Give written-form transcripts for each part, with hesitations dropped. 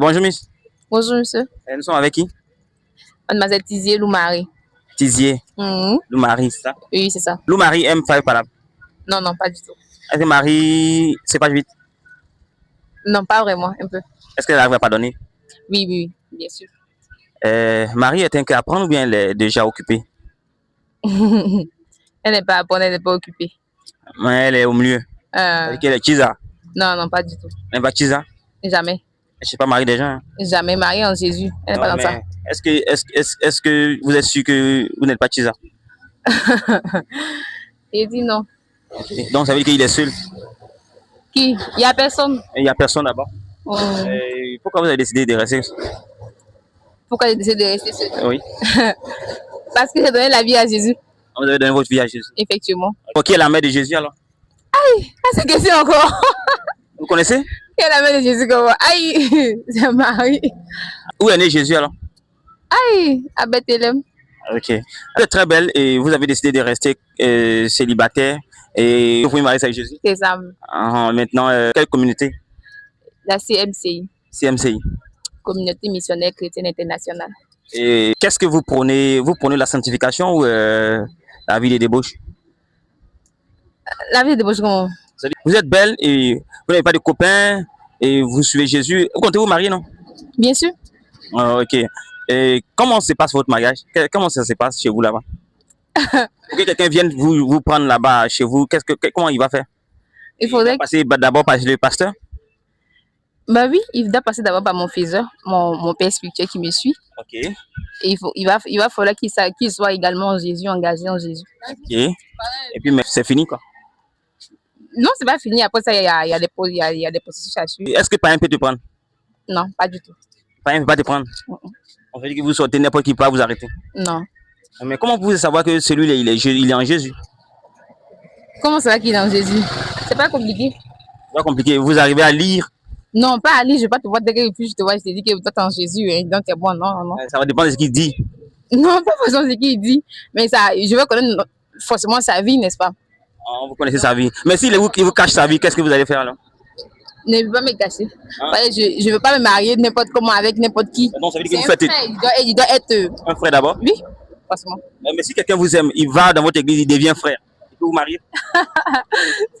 Bonjour, miss. Bonjour, monsieur. Nous sommes avec qui? Mademoiselle Tizier Lou-Marie. Tizier. Lou-Marie, c'est ça? Oui, c'est ça. Lou-Marie aime faire par là. Non, non, pas du tout. Est-ce que Marie, c'est pas vite? Non, pas vraiment, un peu. Est-ce qu'elle arrive à pardonner? Oui, oui, oui, bien sûr. Marie est un cas à prendre ou bien elle est déjà occupée? Elle n'est pas bonne, elle n'est pas occupée. Mais elle est au milieu. Elle est Chisa. Non, non, pas du tout. Elle n'est pas Chisa? Jamais. Je sais pas Marie des gens. Hein? Jamais mariée en Jésus. Elle n'est pas dans ça. Est-ce que vous êtes sûr que vous n'êtes pas Chisa? Il dit non. Donc ça veut dire qu'il est seul? Qui? Il n'y a personne. Il n'y a personne là-bas. Pourquoi vous avez décidé de rester? Pourquoi j'ai décidé de rester seul? Oui. Parce que j'ai donné la vie à Jésus. Vous avez donné votre vie à Jésus? Effectivement. Qui est la mère de Jésus alors? Aïe, c'est question encore. Vous connaissez? Qui est la mère de Jésus comment? Aïe, c'est Marie. Où est né Jésus alors? Aïe, à Bethléem. Ok. Vous êtes très belle et vous avez décidé de rester célibataire et vous pouvez marier avec Jésus. C'est ça. Maintenant, quelle communauté? La CMCI. CMCI. Communauté missionnaire chrétienne internationale. Et qu'est-ce que vous prenez? Vous prenez la sanctification ou la vie de débauche? La vie de débauche, comment? Vous êtes belle et vous n'avez pas de copains et vous suivez Jésus. Vous comptez vous marier, non? Bien sûr. Ok. Et comment se passe votre mariage? Comment ça se passe chez vous là-bas? Pour que quelqu'un vienne vous prendre là-bas chez vous, comment il va faire? Il faudrait passer d'abord par le pasteur? Bah oui, il doit passer d'abord par mon faiseur, mon père spirituel qui me suit. Ok. Et il va falloir qu'il soit également en Jésus, engagé en Jésus. Ok. Et puis, c'est fini quoi? Non, c'est pas fini. Après ça, il y a des processus à suivre. Est-ce que Païen peut te prendre? Non, pas du tout. Païen ne peut pas te prendre? On veut dire que vous sortez n'importe qui peut vous arrêter? Non. Mais comment vous pouvez savoir que celui-là, il est en Jésus? Comment ça va qu'il est en Jésus? C'est pas compliqué. C'est pas compliqué. Vous arrivez à lire? Non, pas à lire. Je vais pas te voir dès que je te vois. Je te dis que toi, t'es en Jésus. Hein, donc, c'est bon. Non, non. Ça va dépendre de ce qu'il dit. Non, pas forcément ce qu'il dit. Mais ça, je veux connaître forcément sa vie, n'est-ce pas? Vous connaissez sa vie. Mais s'il vous cache sa vie, qu'est-ce que vous allez faire alors? Ne veux pas me cacher. Je ne veux pas me marier n'importe comment avec n'importe qui. Donc, ça veut dire que vous faites... Il doit être... Un frère d'abord? Oui, forcément. Mais si quelqu'un vous aime, il va dans votre église, il devient frère. Il peut vous marier?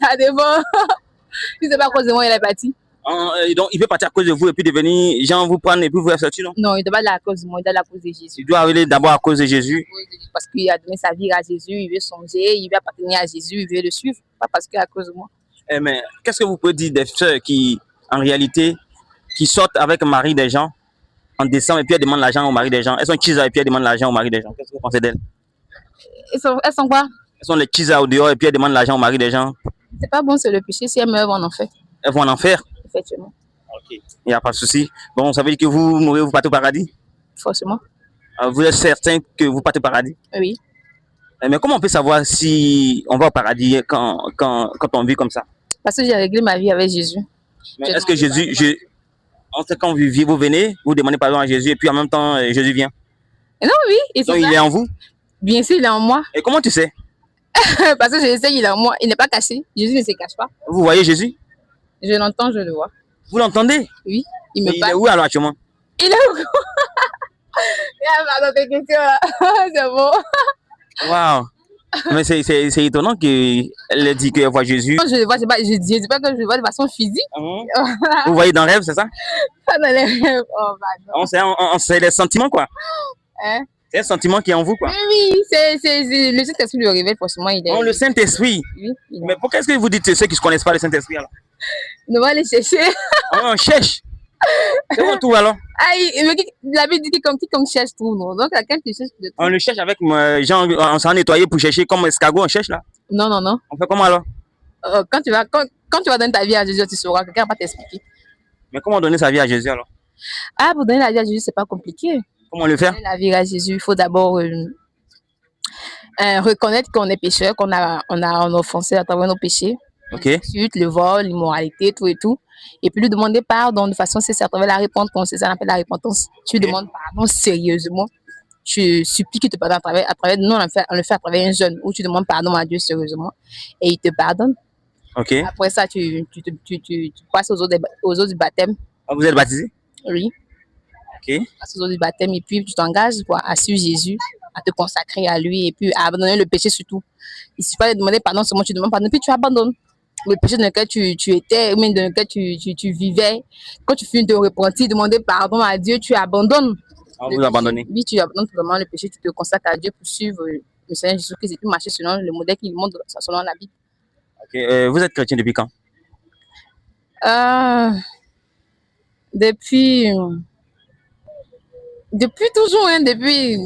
Ça dépend. Je ne sais pas à cause de moi il est parti. Donc, il peut partir à cause de vous et puis devenir, gens vous prendre et puis vous faire sortir, non? Non, il ne doit pas aller à cause de moi, il doit aller à cause de Jésus. Il doit aller d'abord à cause de Jésus. Parce qu'il a donné sa vie à Jésus, il veut songer, il veut appartenir à Jésus, il veut le suivre. Pas parce qu'à cause de moi. Mais qu'est-ce que vous pouvez dire des sœurs qui, en réalité, qui sortent avec le mari des gens en décembre et puis elles demandent l'argent au mari des gens? Elles sont chisa et puis elles demandent l'argent au mari des gens. Qu'est-ce que vous pensez d'elles? Elles sont quoi? Elles sont les chisa au dehors et puis elles demandent l'argent au mari des gens. C'est pas bon, c'est le péché. Si elles meurent, on en fait. Elles vont en enfer? Effectivement. Ok, il n'y a pas de souci. Bon, ça veut dire que vous mourrez, vous partez au paradis? Forcément. Vous êtes certain que vous partez au paradis? Oui. Mais comment on peut savoir si on va au paradis quand on vit comme ça? Parce que j'ai réglé ma vie avec Jésus. Mais est-ce que Jésus, quand vous venez, vous demandez pardon à Jésus et puis en même temps, Jésus vient? Non, oui. Et donc, il est en vous? Bien sûr, il est en moi. Et comment tu sais? Parce que je sais qu'il est en moi. Il n'est pas caché. Jésus ne se cache pas. Vous voyez Jésus? Je l'entends, je le vois. Vous l'entendez? Oui. Il me parle. Il est où alors actuellement? Il est où? Il a d'autres questions là. C'est bon. Waouh! Mais c'est étonnant qu'elle dit qu'elle voit Jésus. Non, je le vois, je dis pas que je le vois de façon physique. Vous voyez dans le rêve, c'est ça? Pas dans les rêves. Oh, bah non. C'est les sentiments, quoi. Hein? C'est un sentiment qui est en vous, quoi. Oui, c'est le Saint-Esprit le révèle, forcément. Le Saint-Esprit? Oui. Mais pourquoi est-ce que vous dites ceux qui ne connaissent pas le Saint-Esprit alors? On va aller chercher. On cherche. C'est où on trouve alors? La Bible dit que quiconque cherche trouve, non? Donc, quand tu cherches, on le cherche avec genre, on s'en nettoyer pour chercher comme escargot, on cherche là? Non, non, non. On fait comment alors? Quand tu vas donner ta vie à Jésus, tu sauras, quelqu'un va t'expliquer. Mais comment donner sa vie à Jésus alors? Pour donner la vie à Jésus, c'est pas compliqué. Comment le faire? Donner la vie à Jésus, il faut d'abord reconnaître qu'on est pécheur, qu'on a offensé à travers nos péchés. Ok. Le vol, l'immoralité, tout et tout. Et puis lui demander pardon de façon sincère à travers la repentance. C'est ça qu'on appelle la repentance. Tu demandes pardon sérieusement. Tu supplies qu'il te pardonne à travers. Nous, on le fait à travers un jeûne où tu demandes pardon à Dieu sérieusement et il te pardonne. Ok. Après ça, tu passes aux eaux du baptême. Vous êtes baptisé? Oui, Ok. à ce jour du baptême. Et puis, tu t'engages quoi, à suivre Jésus, à te consacrer à lui et puis à abandonner le péché surtout. Il suffit pas de demander pardon, seulement tu demandes pardon, puis tu abandonnes. Le péché dans lequel tu étais, ou même dans lequel tu vivais, quand tu finis de repentir, demander pardon à Dieu, tu abandonnes On le vous péché. abandonnez. Oui, tu abandonnes vraiment le péché, tu te consacres à Dieu pour suivre le Seigneur Jésus-Christ et puis marcher selon le modèle qu'il montre selon la Bible. Ok. Vous êtes chrétien depuis quand? Euh, depuis, depuis toujours, hein, depuis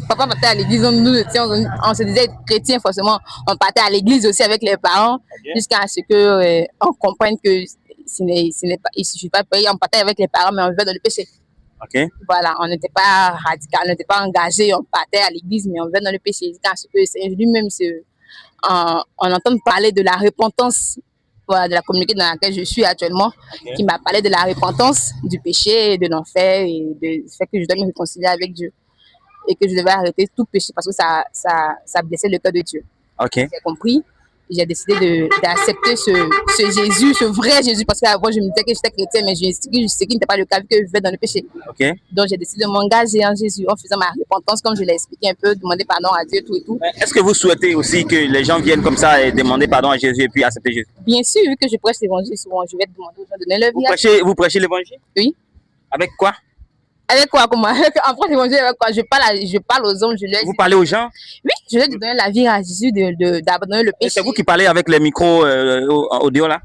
papa partait à l'église, on se disait être chrétien, forcément, on partait à l'église aussi avec les parents, jusqu'à ce que on comprenne que il suffit pas de payer, on partait avec les parents, mais on vivait dans le péché. Ok. Voilà, on n'était pas radical, on n'était pas engagé, on partait à l'église, mais on vivait dans le péché. Jusqu'à ce que c'est lui-même, on entend parler de la repentance, voilà, de la communauté dans laquelle je suis actuellement, qui m'a parlé de la repentance, du péché, de l'enfer et de fait que je dois me réconcilier avec Dieu et que je devais arrêter tout péché parce que ça blessait le cœur de Dieu. Ok. J'ai compris. J'ai décidé d'accepter ce Jésus, ce vrai Jésus, parce qu'avant je me disais que j'étais chrétienne, mais je sais qu'il n'était pas le cas vu que je vivais dans le péché. Ok. Donc j'ai décidé de m'engager en Jésus en faisant ma repentance, comme je l'ai expliqué un peu, demander pardon à Dieu, tout et tout. Est-ce que vous souhaitez aussi que les gens viennent comme ça et demander pardon à Jésus et puis accepter Jésus? Bien sûr, vu que je prêche l'évangile souvent, je vais demander aux gens de donner leur vie. Vous prêchez l'évangile? Oui. Avec quoi? Avec quoi, comment? En France, l'évangile, avec quoi? Je parle aux hommes, je leur dis. Vous parlez aux gens? Oui, je leur dis de donner la vie à Jésus, d'abandonner le péché. C'est vous qui parlez avec les micros audio là?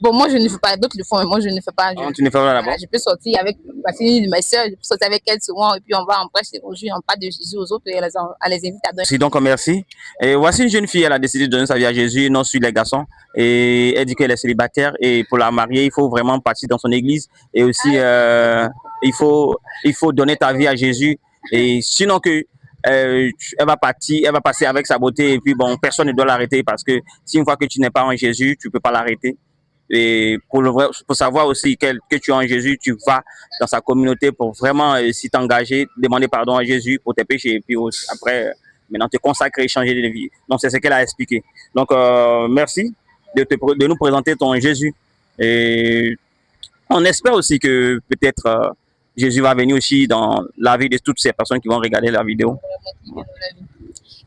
Bon, moi, je ne fais pas, d'autres le font, mais moi, je ne fais pas. Non, tu ne fais pas là-bas? Je peux sortir avec ma fille, ma soeur, je peux sortir avec elle souvent, et puis on va, on prêche l'évangile, on parle de Jésus aux autres, et elle les invite à donner. Donc, merci. Et voici une jeune fille, elle a décidé de donner sa vie à Jésus, non suivre les garçons. Et elle dit qu'elle est célibataire, et pour la marier, il faut vraiment partir dans son église. Et aussi, il faut donner ta vie à Jésus. Et sinon que elle va partir, elle va passer avec sa beauté, et puis bon, personne ne doit l'arrêter, parce que si une fois que tu n'es pas en Jésus, tu peux pas l'arrêter. Et pour savoir aussi que tu es en Jésus, tu vas dans sa communauté pour vraiment s'y t'engager, demander pardon à Jésus pour tes péchés, et puis aussi, après, maintenant te consacrer, changer de vie. Donc c'est ce qu'elle a expliqué. Donc merci de nous présenter ton Jésus. Et on espère aussi que peut-être Jésus va venir aussi dans la vie de toutes ces personnes qui vont regarder la vidéo.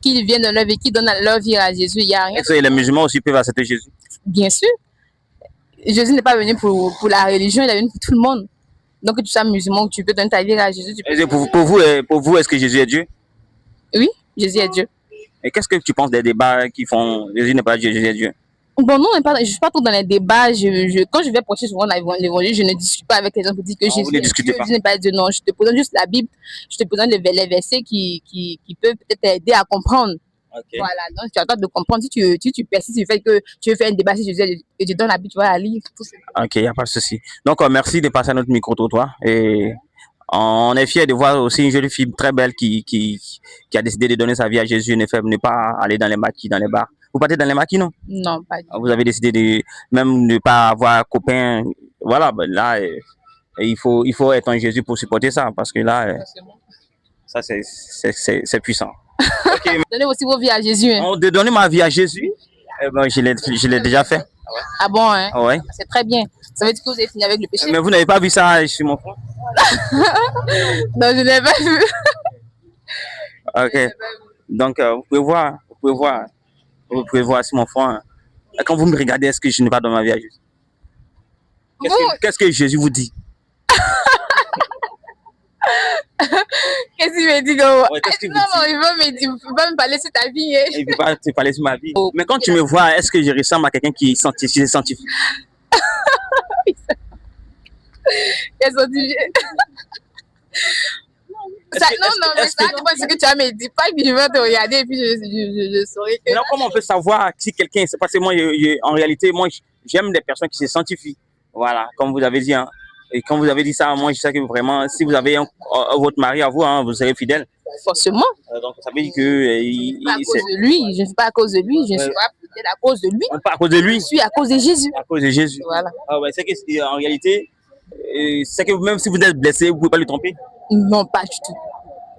Qui viennent dans leur vie, qui donnent leur vie à Jésus, il n'y a rien. Est-ce que les musulmans aussi peuvent accepter Jésus? Bien sûr. Jésus n'est pas venu pour la religion, il est venu pour tout le monde. Donc, que tu sois musulman, tu peux donner ta vie à Jésus. Pour vous, est-ce que Jésus est Dieu? Oui, Jésus est Dieu. Et qu'est-ce que tu penses des débats qui font Jésus n'est pas Dieu, Jésus est Dieu? Bon, non, je ne suis pas trop dans les débats. Quand je vais prêcher souvent l'évangile, je ne discute pas avec les gens pour dire que Jésus n'est pas Dieu. Non, je te présente juste la Bible, je te présente les versets qui peuvent peut-être aider à comprendre. Okay. Voilà, donc tu as le droit de comprendre. Si tu persistes, tu fais que tu veux faire un débat, si je te donne la Bible, tu vas la lire. Tout ça. Ok, il n'y a pas de souci. Donc, merci de passer à notre micro-trottoir. Et on est fiers de voir aussi une jolie fille très belle qui a décidé de donner sa vie à Jésus, ne pas aller dans les maquis, dans les bars. Vous partez dans les maquis, non? Non, pas du tout. Vous avez décidé de même ne pas avoir copain. Voilà, ben là, il faut être en Jésus pour supporter ça, parce que là, ça c'est puissant. Okay. Donnez aussi vos vies à Jésus. Hein. De donner ma vie à Jésus, ben, je l'ai déjà fait. Ah bon, hein? Ouais. C'est très bien. Ça veut dire que vous avez fini avec le péché. Mais vous n'avez pas vu ça chez mon frère? Non, je n'ai pas vu. Ok. Donc, vous pouvez voir si mon frère, quand vous me regardez, est-ce que je n'ai pas donné ma vie à Jésus? Qu'est-ce que Jésus vous dit? Qu'est-ce qu'il me dit? Non, il veut pas me parler sur ta vie. Hein. Il ne veut pas te parler sur ma vie. Oh. Mais quand tu me vois, est-ce que je ressemble à quelqu'un qui est scientifique? Qui est scientifique. Non, mais ça, ce que tu as me dit, pas que je vais te regarder et puis je saurai que... Non, comment on peut savoir si quelqu'un... C'est parce que moi, en réalité, moi, j'aime des personnes qui se sanctifient. Voilà, comme vous avez dit. Hein. Et quand vous avez dit ça, moi, je sais que vraiment, si vous avez votre mari à vous, hein, vous serez fidèle. Forcément. Donc, ça veut dire que... à cause de lui, je ne suis pas à cause de lui, je ne suis pas fidèle à cause de lui. Pas à cause de lui. Je suis à cause de Jésus. À cause de Jésus. Voilà. Ah ouais, c'est qu'en réalité, c'est que même si vous êtes blessé, vous ne pouvez pas lui tromper. Non, pas du tout.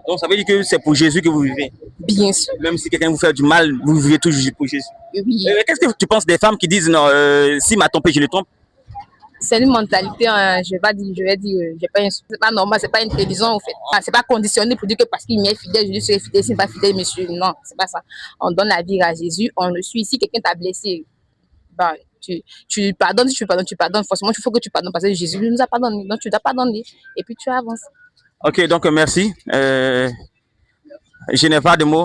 Donc, ça veut dire que c'est pour Jésus que vous vivez. Bien sûr. Même si quelqu'un vous fait du mal, vous vivez toujours pour Jésus. Oui. Qu'est-ce que tu penses des femmes qui disent non, si m'a trompé, je le trompe? C'est une mentalité, je vais dire, c'est pas normal, c'est pas intelligent en fait. C'est pas conditionné pour dire que parce qu'il m'est fidèle, je lui serai fidèle, s'il n'est pas fidèle, monsieur. Non, c'est pas ça. On donne la vie à Jésus, on le suit. Si quelqu'un t'a blessé, ben, tu pardonnes, si tu pardonnes, forcément, il faut que tu pardonnes parce que Jésus nous a pardonné. Donc tu dois pardonner et puis tu avances. Ok, donc merci. Je n'ai pas de mots.